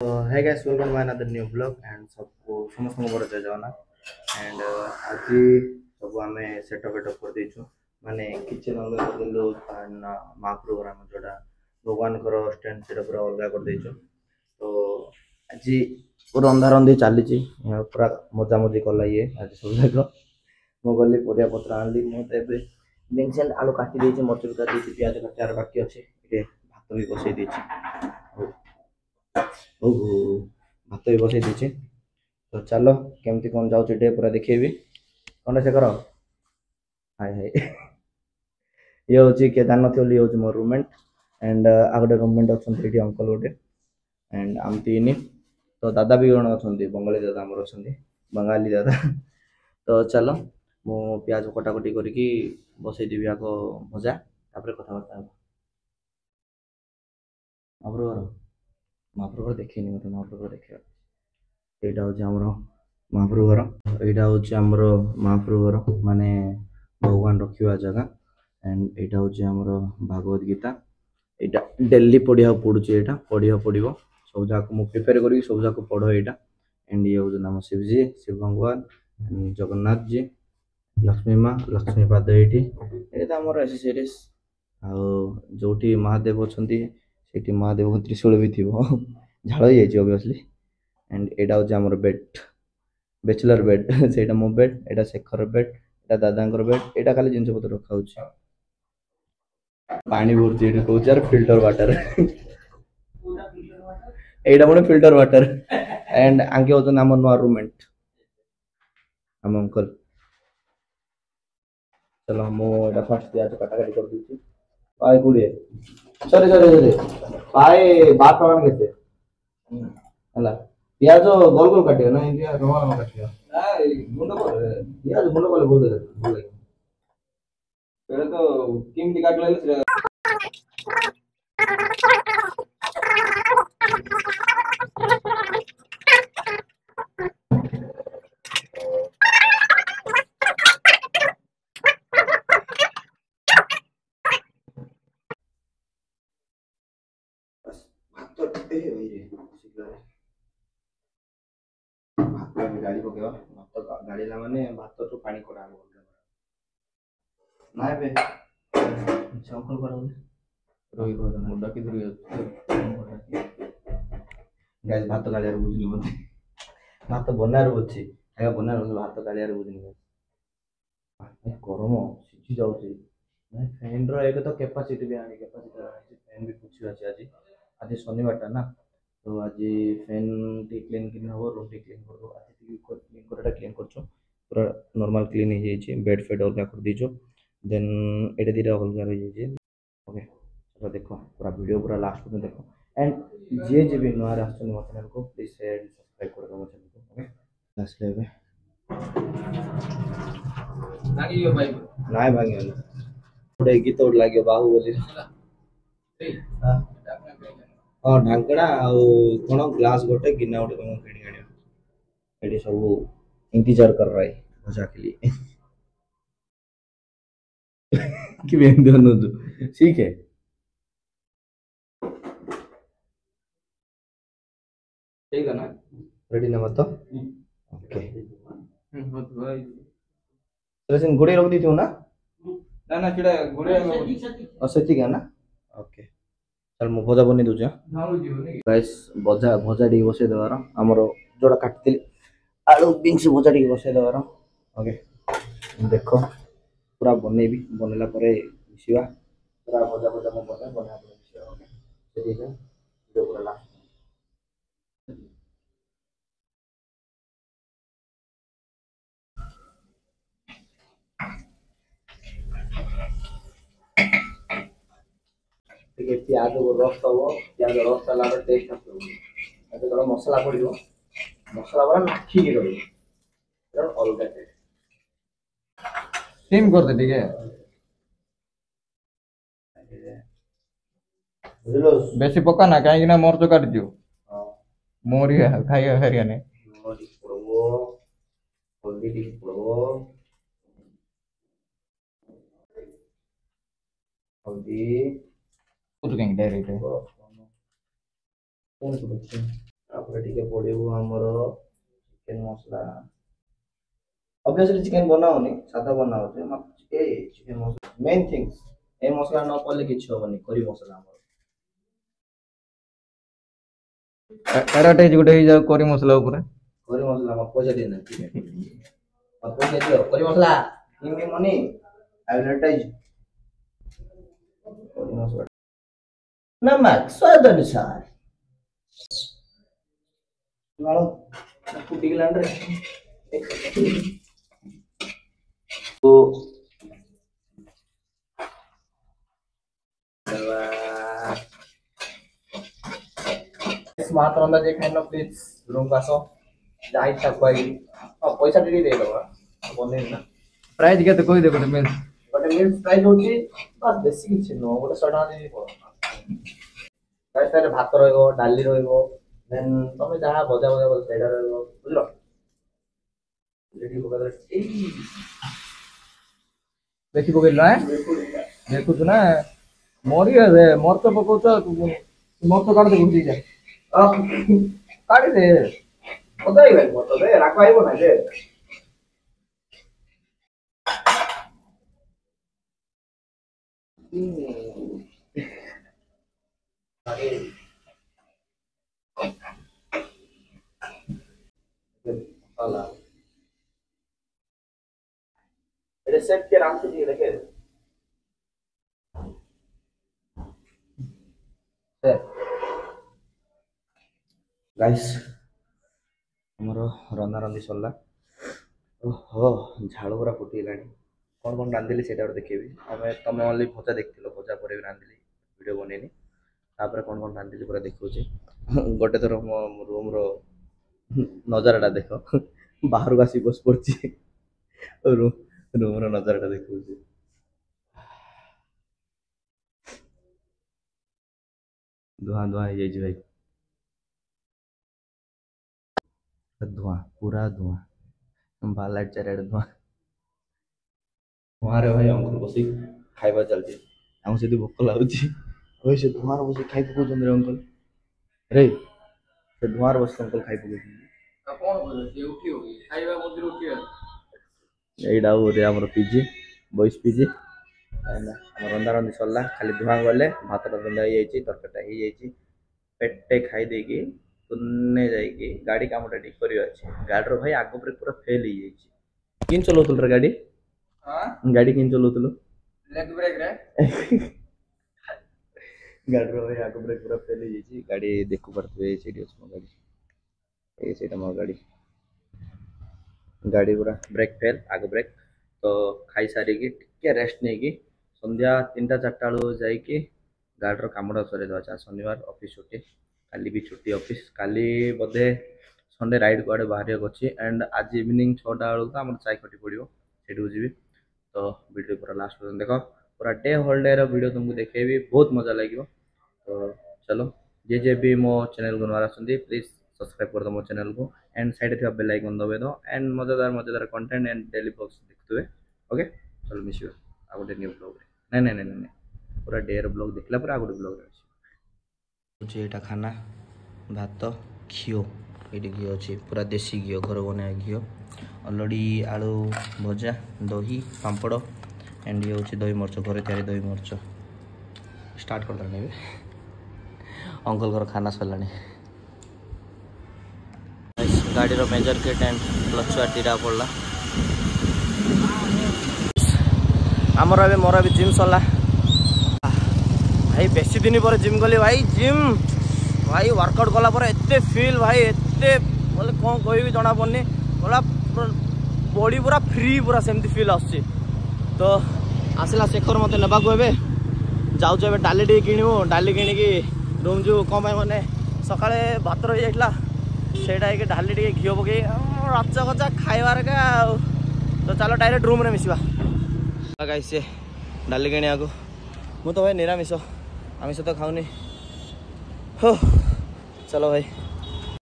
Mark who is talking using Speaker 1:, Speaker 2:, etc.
Speaker 1: Hey guys, welcome to another new vlog and सबको समस्त मोर जय जगन्नाथ एंड आज सब आम सेटअप वेटअप कर देचु माने किचन अलग कर देलु एंड महाप्रभु जोड़ा भगवान स्टैंड सेटा पूरा अलग कर देचु तो आज रंधा रंधी चली पूरा मजा मजी कला ये आज सब जाक मु गली परिया पत्र आनली मत बीन्स एंड आलू काटी देछि मरच काटी देछि प्याज काटार बाकी अच्छे ये भात भी बसई देछि ओहो भात भी बसई देछि तो चलो केमती कौन जाऊँ डे पूरा देखी कौन से कर हाय हाय ये हूँ केदारनाथ ये हूँ मोर रूममेट एंड आ गए रूममेट अच्छा अंकल गोटे एंड आम तीन तो दादा भी जन अच्छा बंगाली दादा आमर अच्छा बंगाली दादा तो चलो मु प्याज कटाकटी करके बसईदेवी आग भजा तापर कथबार्ता महाप्रभु महाप्रभु देखनी मत महाप्रभु देखा यहाँ हूँ महाप्रभु यहाँ हूँ महाप्रभु माने भगवान रखा जगह एंड यहाँ हूँ भागवत गीता यहाँ डेली पढ़ा पड़ू यहाँ पढ़ो सब जाक मुझे प्रिपेयर करी सब जाक पढ़ यहाँ एंड ये हूँ नाम शिव जी शिव भगवान जगन्नाथ जी लक्ष्मी माँ लक्ष्मी पाद ये तो आमर एसेसरीज जो महादेव अच्छा से महादेव त्रिशूल भी थी झाड़ ही ऑब्वियसली एंड यहाँ हूँ आमर बेड बैचलर बेड से मो बेड यहाँ शेखर बेड यहाँ दादा बेड यहाँ खाली जिन पत्र रखा पानी भरती ये कौच यार फिल्टर वाटर यहाँ पुणी फिल्टर वाटर एंड आगे होता आम नुआ रूममेट आम अंकल चलो मुझे फास्ट प्याज काटाकाटी कर दूसरी पाए 20 सॉरी सॉरी सॉरी पाए 12 टका केते हला प्याज गोल गोल काटियो ना इंडिया रवा रवा काटियो ना गुंड कर प्याज गुंड कर बोल दे पहले तो किमती काट ले भात ए भाई भात गाड़ी पकेवा भात गाड़ी ला माने भात तो पानी करा ना बे संकल करा रोई को मुंडा की धुरी गाइस भात गाड़ी बुझली बोलते भात बनार बुझी आगे बनार भात गाड़ी बुझनी गरम सीझी जाऊँगी फैन रे तो कैपेसिटी भी आनी कैपेसिटी फैन भी पूछी अच्छे आज आज शनिवार ना तो आज फैन टी क्लीन क्लीन हम रूम टी क्लीन कर आज क्लीन क्लीन कर पूरा नॉर्मल क्लीन हो जाए बेड फेड अलग कर दीचु देन एटा दीटा अलग रही जाए ओके चलो देखो पूरा वीडियो पूरा लास्ट में देखो एंड जी भी नुआ आसुन मो चैनल को प्लीज शेयर सब्सक्राइब कर दो मो चैनल को ओके आसले बे लागी यो भाई नाय भांगे गोटे गीत गोटे लगे बाहुबली हां हाँ ढांकड़ा कौन ग्लास गोटे गिना गोटे कौन किणी आने ये सब इंतजार कर रहा है मजा के लिए कि ठीक है ठीक है ना रेडी ना मत ओके लेकिन गुड़े रख दी थी ना ना ना किड़ा गुड़े सेठी का ना ओके चल मु भजा बनी दूचा गाइस भजा भजा डी बसे देवार हमर जोड़ा काटतिली आलू बीन्स भजा डी बसे देवार ओके देखो पूरा बनेबी बनेला परे मिसिबा पूरा भजा भजा म बने बना परे मिसिबा ओके ठीक है वीडियो पूरा लास्ट ठीक है प्याज को रस दबो प्याज रस साला टेस्ट आसो एते थोड़ा मसला पड़िबो मसला वाला नाखी के रही अलग टेस्ट स्टीम कर दे ठीक है बुझलो बेसी पका ना कहीं ना मोर तो काट दियो हां मोरी खाइए हरिया ने मोरी पड़बो हल्दी टी पड़बो हल्दी कुछ कहीं डायरेक्ट है कौन कुछ तापर टिके पड़िबो हमर चिकन मसला ऑब्वियसली चिकन बनाओनी सादा बनाओ ए चिकन मसला मेन थिंग्स ए मसला न पड़ले किछ होबनी करी मसला हमर
Speaker 2: एडवर्टाइज गोटे ही जाऊ करी मसला ऊपर
Speaker 1: करी मसला हम पैसा देना मत पैसा दियो करी मसला give me money I will advertise करी मसला नमक स्वाद अनुसार लालो फुटी गलान रे तो स्मार्ट रंदा जे खाइनो प्लीज रूम पासो जाई तक भाई पैसा दे दे दो बने ना
Speaker 2: प्राइस के तो कोई दे गोटे मिल
Speaker 1: प्राइस होची बस बेसी किछ नो गोटे 100 टका दे पड़ो प्राइस तारे भात रहइबो डाली रहइबो देन तमे जहा भजा भजा बोल सेडा रहइबो बुझलो रेडी हो गदर ए
Speaker 2: देखि पकेल ना देखु तो ना मोरी है मोर तो पको तो मोर तो काट दे गुडी जा काटी दे
Speaker 1: ओदाई भाई मत दे राखो आइबो ना जे अरे वाला रेसिपी के नाम से देखे गाइस हमरो रंधा रंधी सरला ओहो झाड़ पूरा फुटीलानी कौन कौन रांधिली सेटा देखेबी हमें तमें ओनली भजा देखथिलो भजा पर रांधिली वीडियो बनेनी तापर कौन कौन रांधिली पूरा देखौची गोटे थर मो रूम रो नजाराटा देखो बाहर को आसी बस पड़ची रूम रो नजाराटा देखौची धुआं धुआं ये भाई धुआं पूरा धुआं बाल लाइट चारिआडे धुआं धुआं रे भाई अंकुल बसी खाइबा चलती हमसे तो भोक लाଗୁଛି ओए से धुआं बसी खाइ पकोछन रे अंकल रे से धुआं बसी अंकल खाइ पकोछन
Speaker 2: कौन बोले से उठी होगी खाइबा मतिर उठी
Speaker 1: एइडा रे हमर पीजी बॉयज पीजी हमर रंधा रंधी सरला खाली धुआं गले भात रंधा ही जाइछि तरकाटा ही जाइछि पेटे खाइ देकी तुन्ने जाइकी गाड़ी कामटा ठीक करियो अछि गाड़ी रो भाई आगो ब्रेक पूरा फेल ही जाइछि किन चलोतुल रे गाड़ी हां गाड़ी किन चलोतुल
Speaker 2: लेग ब्रेक रे
Speaker 1: गाड़ी रो भाई आगो ब्रेक पूरा फेल ही जाइछि गाड़ी देखु परतबे सेडी अछि मो गाड़ी ए सेटा मो गाड़ी गाड़ी पूरा ब्रेक फेल आगो ब्रेक तो खाई सारी की टिके रेस्ट नै की संध्या 3टा 4टा लो जाई की गाड़ी रो कामडा सरे दवा शनिवार ऑफिस छुट्टी काली भी छुट्टी ऑफिस काली बदे संडे राइड को आड़े बाहर अच्छी एंड आज इवनिंग 6टा बेलू तो आम चाय खटी पड़ो से जी तो वीडियो पूरा लास्ट पर्यटन देख पूरा डे होल डे वीडियो तुमको देखेबी बहुत मजा लगे तो चलो जे भी मो चैनल को नवा आसुंदी प्लीज सब्सक्राइब कर दो मो चैनल को एंड साइड थे बेल आइकन दबे दो एंड मजेदार कंटेंट एंड डेली ब्लॉग्स देखते ओके चलो मिस यू आ गोटे न्यू ब्लॉग रे नहीं पूरा डे रो ब्लॉग देखला पूरा आ गोटे ब्लॉग रे एटा खाना भात घीओ ये घी अच्छी पूरा देसी घी घर बनाया घी अलरेडी आलू भजा दही पापड़ एंड ये हूँ दही मर्च घर तैयारी दही मर्च स्टार्ट कर देने अंकल घर खाना सरला गाड़ी रो मेजर किट एंड क्लच टीटा पड़ला आमर ए मोर भी जिम सरला भाई बेसी दिन पर जिम गली भाई जिम भाई वर्कआउट कला पर एते फील भाई एते बोले कौन कह जना पड़नी गला बॉडी पूरा फ्री पूरा सेमती फील आसुची तो आसला शेखर मत नेबा को एबे जाउछ एबे डाली टी किणिबो डाली किणिकी रूम जो कम मैंने सका भात रही जाइला सेटा एक डाली टी घी पकई रच कचा खाइबार का तो चलो डायरेक्ट रूम रे मिसवा गाइस से डाली किणिया को मु तो भाई निरामिष आमिष तो खाऊनी हो चलो भाई।